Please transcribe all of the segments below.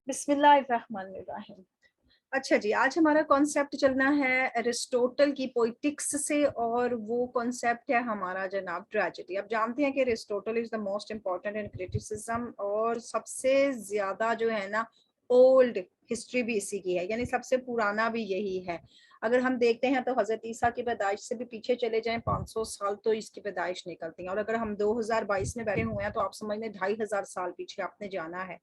बिस्मिल्लाहिर्रहमानिर्रहीम। अच्छा जी, आज हमारा कॉन्सेप्ट चलना है एरिस्टोटल की पोइटिक्स से, और वो कॉन्सेप्ट है हमारा जनाब ट्रेजेडी। आप जानते हैं कि Aristotle is the most important in criticism, और सबसे ज्यादा जो है ना ओल्ड हिस्ट्री भी इसी की है, यानी सबसे पुराना भी यही है। अगर हम देखते हैं तो हजरत ईसा की पैदाइश से भी पीछे चले जाएं 500 साल तो इसकी पैदाइश निकलती है, और अगर हम 2022 में बैठे हुए हैं तो आप समझ लें 2500 साल पीछे आपने जाना है।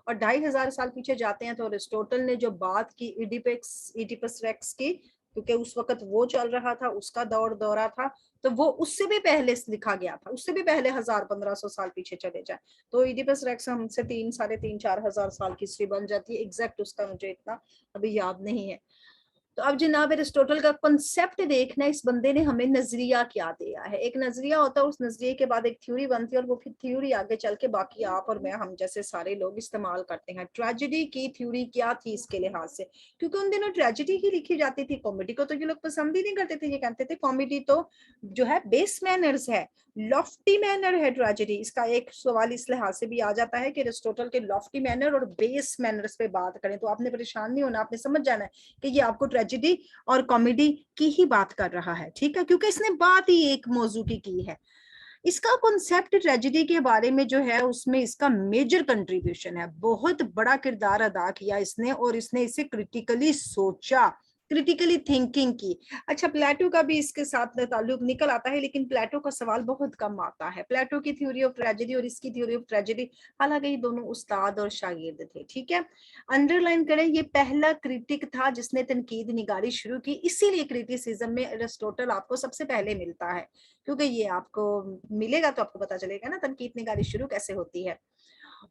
और 2500 साल पीछे जाते हैं तो अरिस्टोटल ने जो बात की इडिपस रेक्स की, क्योंकि उस वक्त वो चल रहा था, उसका दौरा था, तो वो उससे भी पहले लिखा गया था, उससे भी पहले 1000-1500 साल पीछे चले जाए तो इडिपस रेक्स हमसे 3-3.5 4 हजार साल की हिस्ट्री बन जाती है। एग्जैक्ट उसका मुझे इतना अभी याद नहीं है। तो अब जनाब एरिस्टोटल का कॉन्सेप्ट देखना, इस बंदे ने हमें नजरिया क्या दिया है। एक नजरिया होता है, उस नजरिए के बाद एक थ्योरी बनती है, और वो फिर थ्योरी आगे चल के बाकी आप और मैं, हम जैसे सारे लोग इस्तेमाल करते हैं। ट्रेजेडी की थ्योरी क्या थी इसके लिहाज से, क्योंकि उन दिनों ट्रेजेडी ही लिखी जाती थी, कॉमेडी को तो ये लोग पसंद ही नहीं करते थे। ये कहते थे कॉमेडी तो जो है बेस मैनर्स है, लॉफ्टी मैनर है ट्रेजेडी। इसका एक सवाल इस लिहाज से भी आ जाता है कि एरिस्टोटल के लॉफ्टी मैनर और बेस मैनर्स पे बात करें, तो आपने परेशान नहीं होना, आपने समझ जाना है कि ये आपको ट्रेजेडी और कॉमेडी की ही बात कर रहा है, ठीक है, क्योंकि इसने बात ही एक मौजू की है। इसका कॉन्सेप्ट ट्रेजेडी के बारे में जो है उसमें इसका मेजर कंट्रीब्यूशन है, बहुत बड़ा किरदार अदा किया इसने, और इसने इसे क्रिटिकली सोचा, क्रिटिकली थिंकिंग की। अच्छा, प्लेटो का भी इसके साथ ताल्लुक निकल आता है, लेकिन प्लेटो का सवाल बहुत कम आता है। प्लेटो की थ्योरी ऑफ ट्रेजेडी और इसकी थ्योरी ऑफ ट्रेजेडी, हालांकि ये दोनों उस्ताद और शागिर्द थे, ठीक है। अंडरलाइन करें, ये पहला क्रिटिक था जिसने तनकीद निगारी शुरू की, इसीलिए क्रिटिसिज्म में एरिस्टोटल आपको सबसे पहले मिलता है, क्योंकि ये आपको मिलेगा तो आपको पता चलेगा ना तनकीद निगारी शुरू कैसे होती है।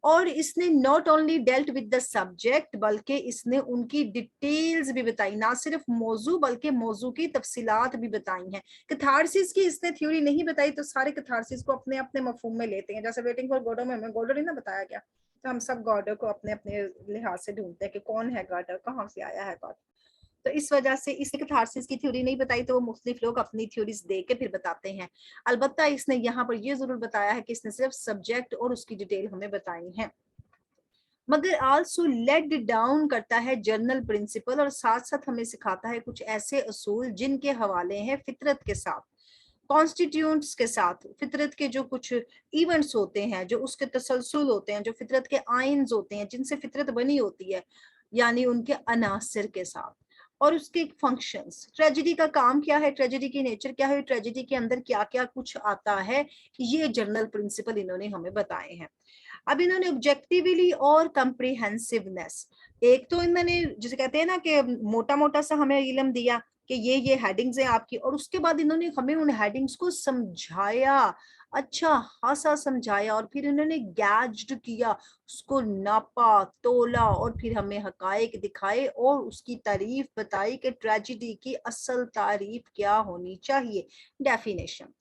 और इसने not only dealt with the subject, बल्कि इसने उनकी डिटेल्स भी बताई, ना सिर्फ मौजू बल्कि मौजू की तफसीलात भी बताई हैं। कैथारसिस की इसने थ्योरी नहीं बताई, तो सारे कैथारसिस को अपने अपने मफहूम में लेते हैं। जैसे वेटिंग फॉर गॉडो में हमें गॉडो नहीं ना बताया गया, तो हम सब गॉडो को अपने अपने लिहाज से ढूंढते हैं कि कौन है गॉडो, कहाँ से आया है गॉडो। तो इस वजह से इसने कैथारसिस की थ्योरी नहीं बताई, तो वो मुख्तलिफ लोग अपनी थ्योरीज दे के फिर बताते हैं। अलबत्ता इसने यहाँ पर ये जरूर बताया है कि इसने सिर्फ सब्जेक्ट और उसकी डिटेल हमें बताई है, मगर आल्सो लेड डाउन करता है जर्नल प्रिंसिपल, और साथ साथ हमें सिखाता है कुछ ऐसे असूल जिनके हवाले हैं फितरत के साथ, कॉन्स्टिट्यूंट्स के साथ, फितरत के जो कुछ इवेंट्स होते हैं, जो उसके तसलसल होते हैं, जो फितरत के आइन्स होते हैं जिनसे फितरत बनी होती है, यानी उनके अनासर के साथ, और उसके फंक्शंस। ट्रेजेडी का काम क्या है, ट्रेजेडी की नेचर क्या है, ट्रेजेडी के अंदर क्या क्या कुछ आता है, ये जर्नल प्रिंसिपल इन्होंने हमें बताए हैं। अब इन्होंने ऑब्जेक्टिवली और कंप्रीहेंसिवनेस, एक तो इन्होंने जिसे कहते हैं ना कि मोटा मोटा सा हमें इल्म दिया कि ये हेडिंग्स हैं आपकी, और उसके बाद इन्होंने हमें उन हेडिंग्स को समझाया, अच्छा खासा समझाया, और फिर इन्होंने गैज्ड किया, उसको नापा तोला, और फिर हमें हकायक दिखाए और उसकी तारीफ बताई कि ट्रेजेडी की असल तारीफ क्या होनी चाहिए, डेफिनेशन।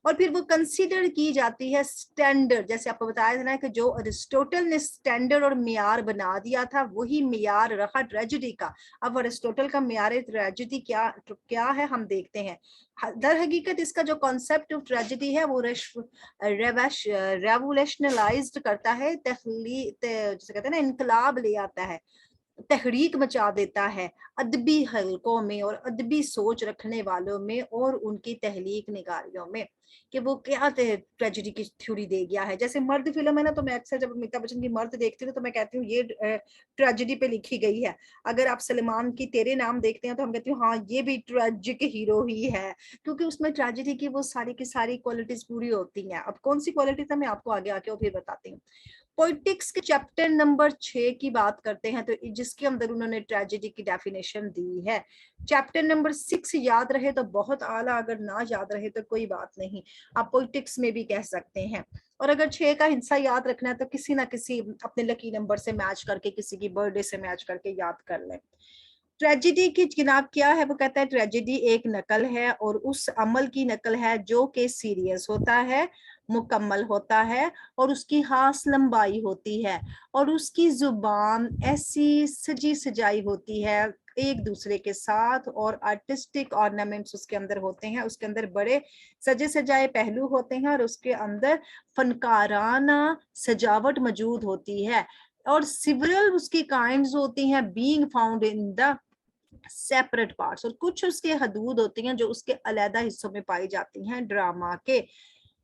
और फिर वो कंसीडर की जाती है स्टैंडर्ड, जैसे आपको बताया था ना कि जो अरिस्टोटल ने स्टैंडर्ड और मियार बना दिया था, वही मियार रहा ट्रेजेडी का। अब अरिस्टोटल का मियार ट्रेजेडी क्या क्या है हम देखते हैं। दर हकीकत इसका जो कॉन्सेप्ट ऑफ ट्रेजेडी है वो रेवोल्यूशनलाइज्ड करता है, जैसे कहते हैं ना इनकलाब ले आता है, तहरीक मचा देता है अदबी हलकों में और अदबी सोच रखने वालों में और उनकी तहलीक निगारियों में, कि वो क्या ट्रेजेडी की थ्योरी दे गया है। जैसे मर्द फिल्म है ना, तो मैं अक्सर जब अमिताभ बच्चन की मर्द देखती हूँ तो मैं कहती हूँ ये ट्रेजेडी पे लिखी गई है। अगर आप सलमान की तेरे नाम देखते हैं तो हम कहते हैं हाँ ये भी ट्रेजिक हीरो ही है, क्योंकि उसमें ट्रेजेडी की वो सारी की सारी क्वालिटीज पूरी होती हैं। अब कौन सी क्वालिटीज है मैं आपको आगे आके और फिर बताती हूँ। पॉलिटिक्स के चैप्टर नंबर 6 की बात करते हैं, तो जिसके अंदर उन्होंने ट्रेजेडी की डेफिनेशन दी है। चैप्टर नंबर 6 याद रहे तो बहुत आला, अगर ना याद रहे तो कोई बात नहीं, आप पॉलिटिक्स में भी कह सकते हैं। और अगर 6 का हिस्सा याद रखना है तो किसी ना किसी अपने लकी नंबर से मैच करके, किसी की बर्थडे से मैच करके याद कर लें। ट्रेजेडी की जनाब क्या है, वो कहता है ट्रेजेडी एक नकल है, और उस अमल की नकल है जो कि सीरियस होता है, मुकम्मल होता है, और उसकी खास लंबाई होती है, और उसकी जुबान ऐसी सजी सजाई होती है एक दूसरे के साथ, और आर्टिस्टिक ऑर्नामेंट्स उसके अंदर होते हैं, उसके अंदर बड़े सजे सजाए पहलू होते हैं, और उसके अंदर फनकाराना सजावट मौजूद होती है। और सिवरल उसकी काइंड्स होती हैं being found in the separate parts, और कुछ उसके हदूद होती हैं जो उसके अलग हिस्सों में पाई जाती हैं ड्रामा के।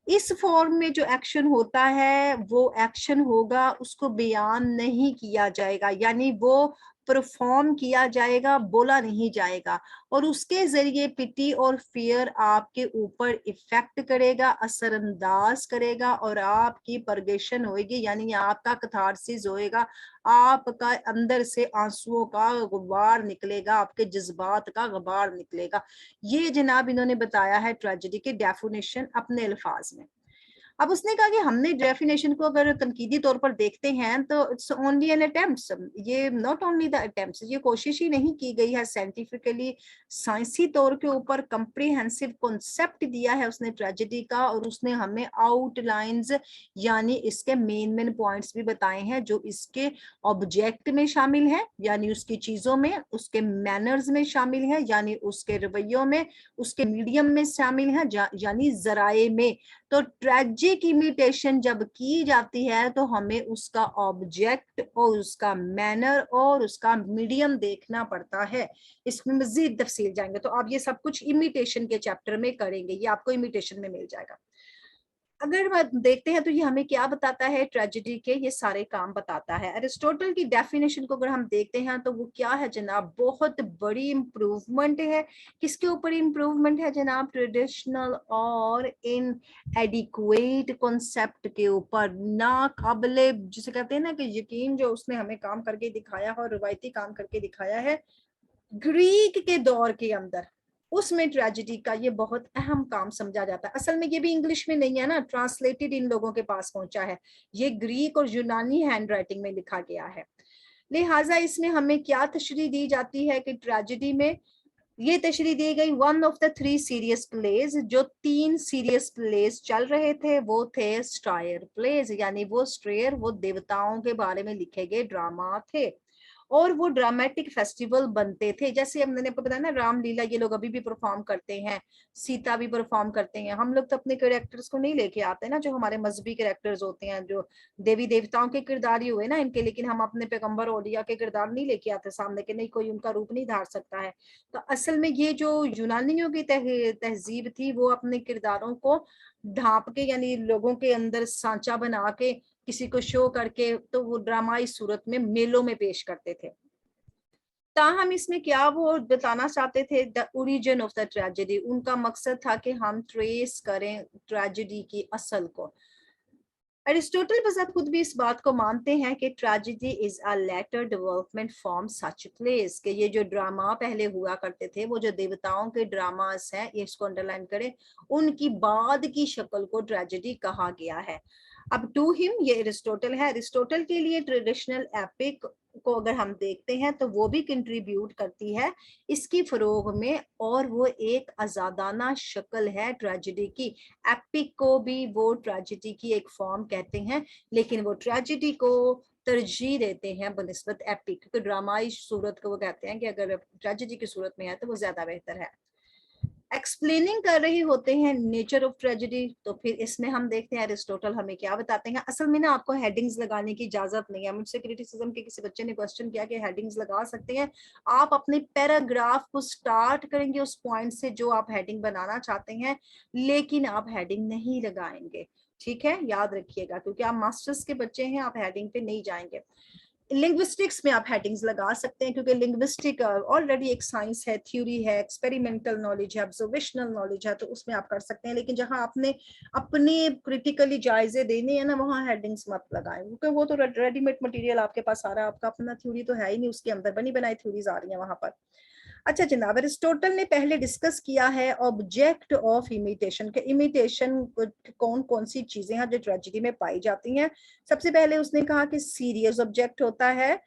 इस फॉर्म में जो एक्शन होता है वो एक्शन होगा, उसको बयान नहीं किया जाएगा, यानी वो परफॉर्म किया जाएगा, बोला नहीं जाएगा, और उसके जरिए पिटी और फियर आपके ऊपर इफेक्ट करेगा, असरअंदाज करेगा, और आपकी परगेशन होएगी, यानी आपका कथारसिस होएगा, आपका अंदर से आंसुओं का गुबार निकलेगा, आपके जज्बात का गुबार निकलेगा। ये जनाब इन्होंने बताया है ट्रेजेडी की डेफिनेशन अपने अल्फाज में। अब उसने कहा कि हमने डेफिनेशन को अगर तनकीदी तौर पर देखते हैं तो इट्स ओनली एन अटेम्प्ट, ये नॉट ओनली द अटेम्प्ट, ये कोशिश ही नहीं की गई है साइंटिफिकली, साइंसी तौर के ऊपर कंप्रीहेंसिव कॉन्सेप्ट दिया है उसने ट्रेजेडी का, और उसने हमें आउटलाइंस यानी इसके मेन मेन पॉइंट्स भी बताए हैं जो इसके ऑब्जेक्ट में शामिल है, यानी उसकी चीजों में, उसके मैनर्स में शामिल है, यानी उसके रवैयों में, उसके मीडियम में शामिल है, यानी जराए में। तो ट्रेजिक इमिटेशन जब की जाती है तो हमें उसका ऑब्जेक्ट और उसका मैनर और उसका मीडियम देखना पड़ता है। इसमें मजीद तफसील जाएंगे, तो आप ये सब कुछ इमिटेशन के चैप्टर में करेंगे, ये आपको इमिटेशन में मिल जाएगा। अगर देखते हैं तो ये हमें क्या बताता है, ट्रेजेडी के ये सारे काम बताता है। अरिस्टोटल की डेफिनेशन को अगर हम देखते हैं तो वो क्या है जनाब, बहुत बड़ी इंप्रूवमेंट है। किसके ऊपर इंप्रूवमेंट है जनाब, ट्रेडिशनल और इन एडिक्वेट कॉन्सेप्ट के ऊपर, ना काबिले जिसे कहते हैं ना कि यकीन, जो उसने हमें काम करके दिखाया है और रिवायती काम करके दिखाया है ग्रीक के दौर के अंदर, उसमें ट्रेजेडी का ये बहुत अहम काम समझा जाता है। असल में ये भी इंग्लिश में नहीं है ना, ट्रांसलेटेड इन लोगों के पास पहुंचा है, ये ग्रीक और यूनानी हैंड राइटिंग में लिखा गया है। लिहाजा इसमें हमें क्या तशरीह दी जाती है कि ट्रेजेडी में ये तशरीह दी गई, one of the 3 serious plays, जो 3 सीरियस प्लेज चल रहे थे वो थे स्टायर प्लेज, यानी वो स्ट्रेयर वो देवताओं के बारे में लिखे गए ड्रामा थे, और वो ड्रामेटिक फेस्टिवल बनते थे। जैसे मैंने आपको बताया ना, रामलीला ये लोग अभी भी परफॉर्म करते हैं, सीता भी परफॉर्म करते हैं। हम लोग तो अपने कैरेक्टर्स को नहीं लेके आते ना, जो हमारे मजहबी कैरेक्टर्स होते हैं, जो देवी देवताओं के किरदार ही हुए ना इनके, लेकिन हम अपने पैगंबर औलिया के किरदार नहीं लेके आते सामने के, नहीं कोई उनका रूप नहीं धार सकता है। तो असल में ये जो यूनानियों की तहजीब थी, वो अपने किरदारों को ढांप के, यानी लोगों के अंदर सांचा बना के, किसी को शो करके, तो वो ड्रामाई सूरत में मेलों में पेश करते थे। ताहम इसमें क्या वो बताना चाहते थे, the origin of the tragedy, उनका मकसद था कि हम ट्रेस करें ट्रेजेडी की असल को। अरिस्टोटल बजात खुद भी इस बात को मानते हैं कि tragedy is a later development from such plays, कि ये जो ड्रामा पहले हुआ करते थे, वो जो देवताओं के ड्रामास हैं, ये इसको अंडरलाइन करें, उनकी बाद की शक्ल को ट्रेजेडी कहा गया है। अब टू हिम, ये अरिस्टोटल है, अरिस्टोटल के लिए ट्रेडिशनल एपिक को अगर हम देखते हैं तो वो भी कंट्रीब्यूट करती है इसकी फरोग में, और वो एक आजादाना शक्ल है ट्रेजेडी की। एपिक को भी वो ट्रेजेडी की एक फॉर्म कहते हैं, लेकिन वो ट्रेजेडी को तरजीह देते हैं बनिस्बत एपिक, क्योंकि ड्रामाई सूरत को वो कहते हैं कि अगर ट्रेजेडी की सूरत में है तो वो ज्यादा बेहतर है। एक्सप्लेनिंग कर रही होते हैं नेचर ऑफ ट्रेजेडी, तो फिर इसमें हम देखते हैं अरिस्टोटल हमें क्या बताते हैं। असल में ना आपको हेडिंग्स लगाने की इजाजत नहीं है, मुझसे क्रिटिसिज्म के किसी बच्चे ने क्वेश्चन किया कि हेडिंग्स लगा सकते हैं। आप अपने पैराग्राफ को स्टार्ट करेंगे उस पॉइंट से जो आप हेडिंग बनाना चाहते हैं, लेकिन आप हेडिंग नहीं लगाएंगे, ठीक है, याद रखिएगा, क्योंकि आप मास्टर्स के बच्चे हैं, आप हेडिंग पे नहीं जाएंगे। लिंग्विस्टिक्स में आप हेडिंग्स लगा सकते हैं, क्योंकि लिंग्विस्टिक ऑलरेडी एक साइंस है, थ्योरी है, एक्सपेरिमेंटल नॉलेज है, ऑब्जर्वेशनल नॉलेज है, तो उसमें आप कर सकते हैं। लेकिन जहां आपने अपने क्रिटिकली जायजे देने हैं ना, वहां हेडिंग्स मत लगाएं, क्योंकि वो तो रेडीमेड मटेरियल आपके पास आ रहा है, आपका अपना थ्योरी तो है ही नहीं, उसके अंदर बनी बनाई थ्योरीज आ रही हैं वहां पर। अच्छा जनाब, अरिस्टोटल ने पहले डिस्कस किया है ऑब्जेक्ट ऑफ इमिटेशन के, इमिटेशन कौन कौन सी चीजें हैं जो ट्रेजेडी में पाई जाती हैं। सबसे पहले उसने कहा कि सीरियस ऑब्जेक्ट होता है,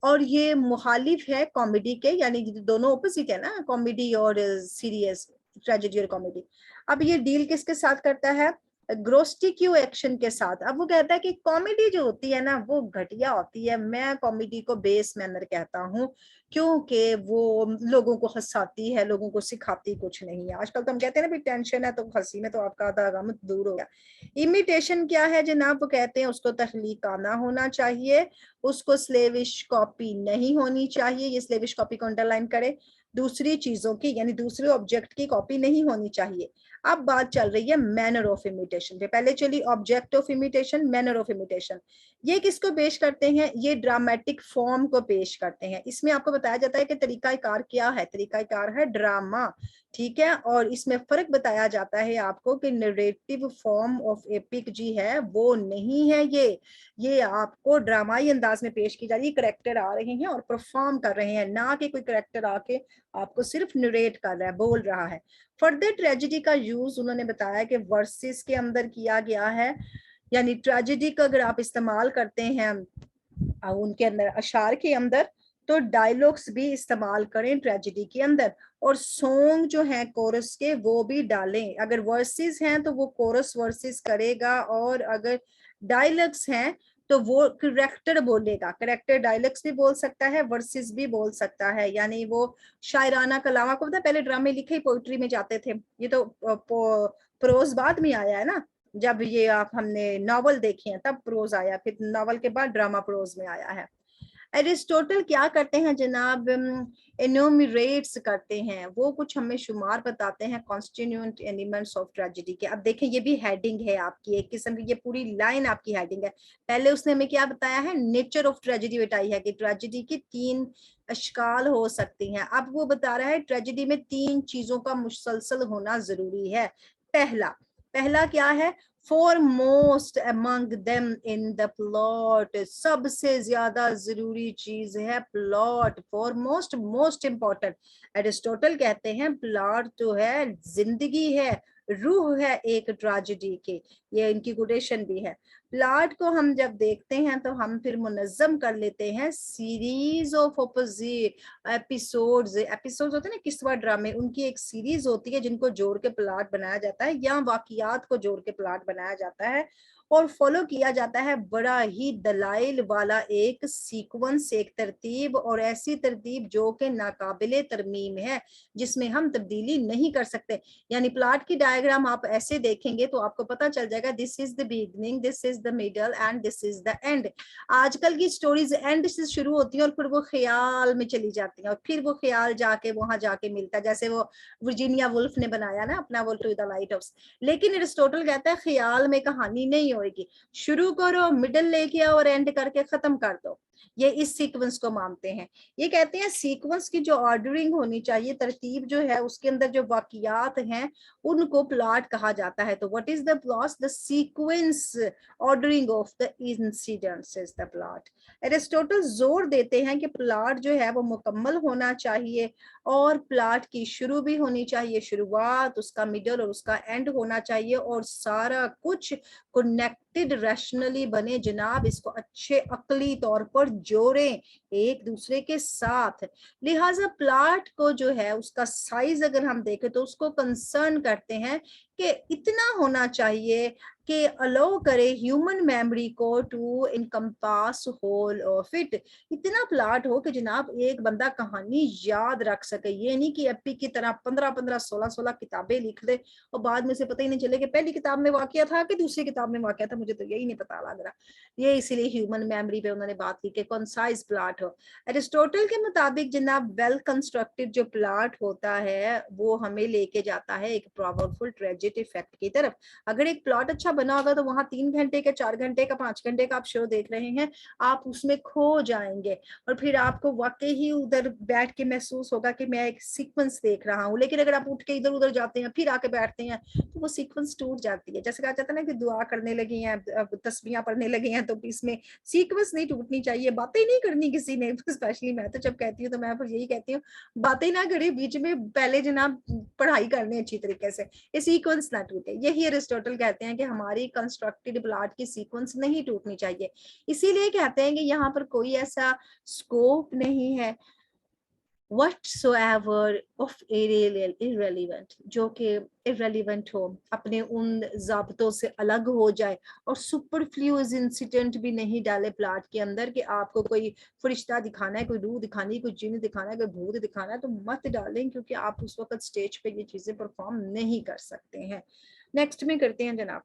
और ये मुखालिफ है कॉमेडी के, यानी दोनों ऑपोजिट है ना, कॉमेडी और सीरियस, ट्रेजेडी और कॉमेडी। अब ये डील किसके साथ करता है, ग्रोस्टिक्यू एक्शन के साथ। अब वो कहता है कि कॉमेडी जो होती है ना वो घटिया होती है, मैं कॉमेडी को बेस मैनर कहता हूँ, क्योंकि वो लोगों को हंसाती है, लोगों को सिखाती कुछ नहीं है। आजकल तो हम कहते हैं ना भी टेंशन है तो हंसी में तो आपका आधा गम दूर हो गया। इमिटेशन क्या है जनाब, वो कहते हैं उसको तख्लीकाना होना चाहिए, उसको स्लेविश कॉपी नहीं होनी चाहिए, ये स्लेविश कॉपी को अंडरलाइन करे, दूसरी चीजों की यानी दूसरे ऑब्जेक्ट की कॉपी नहीं होनी चाहिए। अब बात चल रही है मैनर ऑफ इमिटेशन पे, पहले चली object of imitation, manner of imitation. ये किसको पेश करते हैं, ये ड्रामेटिक फॉर्म को पेश करते हैं। इसमें आपको बताया जाता है कि तरीकाकार क्या है, तरीकाकार है ड्रामा, ठीक है। और इसमें फर्क बताया जाता है आपको कि नरेटिव फॉर्म ऑफ एपिक जी है वो नहीं है, ये आपको ड्रामाई अंदाज में पेश की जा रही है, करेक्टर आ रहे हैं और परफॉर्म कर रहे हैं, ना कि कोई करेक्टर आके आपको सिर्फ नरेट कर रहा है, बोल रहा है। फर्दर ट्रेजेडी का यूज उन्होंने बताया कि वर्सेस के अंदर किया गया है, यानी ट्रेजेडी का अगर आप इस्तेमाल करते हैं उनके अंदर अशार के अंदर, तो डायलॉग्स भी इस्तेमाल करें ट्रेजेडी के अंदर, और सॉन्ग जो है कोरस के वो भी डालें। अगर वर्सेस हैं तो वो कोरस वर्सेस करेगा, और अगर डायलॉग्स हैं तो वो करेक्टर बोलेगा, करेक्टर डायलॉग्स भी बोल सकता है, वर्सेस भी बोल सकता है। यानी वो शायराना कलाम, आपको पता है पहले ड्रामे लिखे ही पोइट्री में जाते थे, ये तो प्रोज बाद में आया है ना, जब ये आप हमने नॉवल देखे हैं तब प्रोज आया, फिर नॉवल के बाद ड्रामा प्रोज में आया है। एरिस्टोटल क्या करते हैं जनाब, एनुमरेट्स करते हैं, वो कुछ हमें शुमार बताते हैं कॉन्स्टिट्यूएंट एलिमेंट्स ऑफ ट्रेजेडी के। अब देखें ये भी हेडिंग है आपकी, एक किस्म की ये पूरी लाइन आपकी हेडिंग है। पहले उसने हमें क्या बताया है, नेचर ऑफ ट्रेजेडी बताई है कि ट्रेजेडी की 3 अशकाल हो सकती हैं। अब वो बता रहा है ट्रेजेडी में 3 चीजों का मुसलसल होना जरूरी है। पहला पहला क्या है, foremost among them in the plot, सबसे ज्यादा जरूरी चीज है plot, foremost most important। Aristotle कहते हैं प्लॉट जो है जिंदगी है, रूह है एक ट्रेजेडी के, ये इनकी कोटेशन भी है। प्लॉट को हम जब देखते हैं तो हम फिर मुनज्जम कर लेते हैं series of opposite episodes, episodes होते हैं ना किस्सा ड्रामे, उनकी एक सीरीज होती है जिनको जोड़ के प्लॉट बनाया जाता है, या वाकियात को जोड़ के प्लॉट बनाया जाता है, और फॉलो किया जाता है बड़ा ही दलाइल वाला एक सीक्वेंस, एक तरतीब, और ऐसी तरतीब जो कि नाकाबिले तरमीम है, जिसमें हम तब्दीली नहीं कर सकते। यानी प्लॉट की डायग्राम आप ऐसे देखेंगे तो आपको पता चल जाएगा this is the beginning, this is the middle and this is the end. आजकल की स्टोरीज एंड से शुरू होती हैं और फिर वो ख्याल में चली जाती हैं, और फिर वो ख्याल जाके वहां जाके मिलता है, जैसे वो वर्जीनिया वुल्फ ने बनाया ना अपना वो टू द लाइट हाउस। लेकिन एरिस्टोटल कहता है ख्याल में कहानी नहीं होगी, शुरू करो, मिडल लेके आओ और एंड करके खत्म कर दो। ये इस सीक्वेंस को मानते हैं। ये कहते हैं सीक्वेंस की जो ऑर्डरिंग होनी चाहिए, तरतीब जो है उसके अंदर जो वाकियात हैं उनको प्लॉट कहा जाता है। तो what is the plot, the sequence ordering of the incidents is the plot. Aristotle जोर देते हैं कि प्लॉट जो है वो मुकम्मल होना चाहिए, और प्लॉट की शुरू भी होनी चाहिए, शुरुआत उसका मिडल और उसका एंड होना चाहिए, और सारा कुछ कनेक्टेड रैशनली बने जनाब, इसको अच्छे अकली तौर पर जोड़ें एक दूसरे के साथ। लिहाजा प्लॉट को जो है उसका साइज अगर हम देखें तो उसको कंसर्न करते हैं कि इतना होना चाहिए कि अलाउ करे ह्यूमन मेमोरी को to encompass whole of it. इतना प्लॉट हो कि जनाब एक बंदा कहानी याद रख सके, ये नहीं कि एपी की तरह 15-15 16-16 किताबें लिख ले और बाद में से पता ही नहीं चले कि पहली किताब में वाकया था कि दूसरी किताब में वाकया था, मुझे तो यही नहीं पता लग रहा। ये इसीलिए ह्यूमन मेमोरी पे उन्होंने बात की कि कंसाइज प्लॉट हो। एरिस्टोटल के मुताबिक जनाब वेल कंस्ट्रक्टेड जो प्लॉट होता है वो हमें लेके जाता है एक पावरफुल ट्रेजेडी इफेक्ट की तरफ। अगर एक प्लॉट अच्छा बना होगा तो वहां 3 घंटे का, 4 घंटे का, 5 घंटे का आप शो देख रहे हैं, आप उसमें खो जाएंगे, और फिर आपको वाकई ही उधर बैठ के महसूस होगा कि मैं एक सीक्वेंस देख रहा हूँ। लेकिन अगर आप उठ के इधर उधर जाते हैं फिर आके बैठते हैं तो वो सीक्वेंस टूट जाती है। जैसे कहा जाता है ना कि दुआ करने लगे हैं, तस्बीहां पढ़ने लगे हैं, तो इसमें सीक्वेंस नहीं टूटनी चाहिए, बातें नहीं करनी किसी ने। स्पेशली मैं तो जब कहती हूँ तो मैं फिर यही कहती हूँ, बातें ना करें बीच में, पहले जनाब पढ़ाई करनी अच्छी तरीके से, ये सीक्वेंस ना टूटे। यही एरिस्टोटल कहते हैं कि हमारी कंस्ट्रक्टेड प्लॉट की सीक्वेंस नहीं टूटनी चाहिए। इसीलिए कहते हैं कि यहाँ पर कोई ऐसा स्कोप नहीं है whatsoever of irrelevant, जो कि irrelevant हो, अपने उन ज़ाब्तों से अलग हो जाए, और सुपरफ्लूअस इंसिडेंट भी नहीं डाले प्लाट के अंदर कि आपको कोई फरिश्ता दिखाना है, कोई रूह दिखानी है, कोई जिन दिखाना है, कोई भूत दिखाना है, तो मत डालें, क्योंकि आप उस वक्त स्टेज पे ये चीजें परफॉर्म नहीं कर सकते हैं। नेक्स्ट में करते हैं जनाब,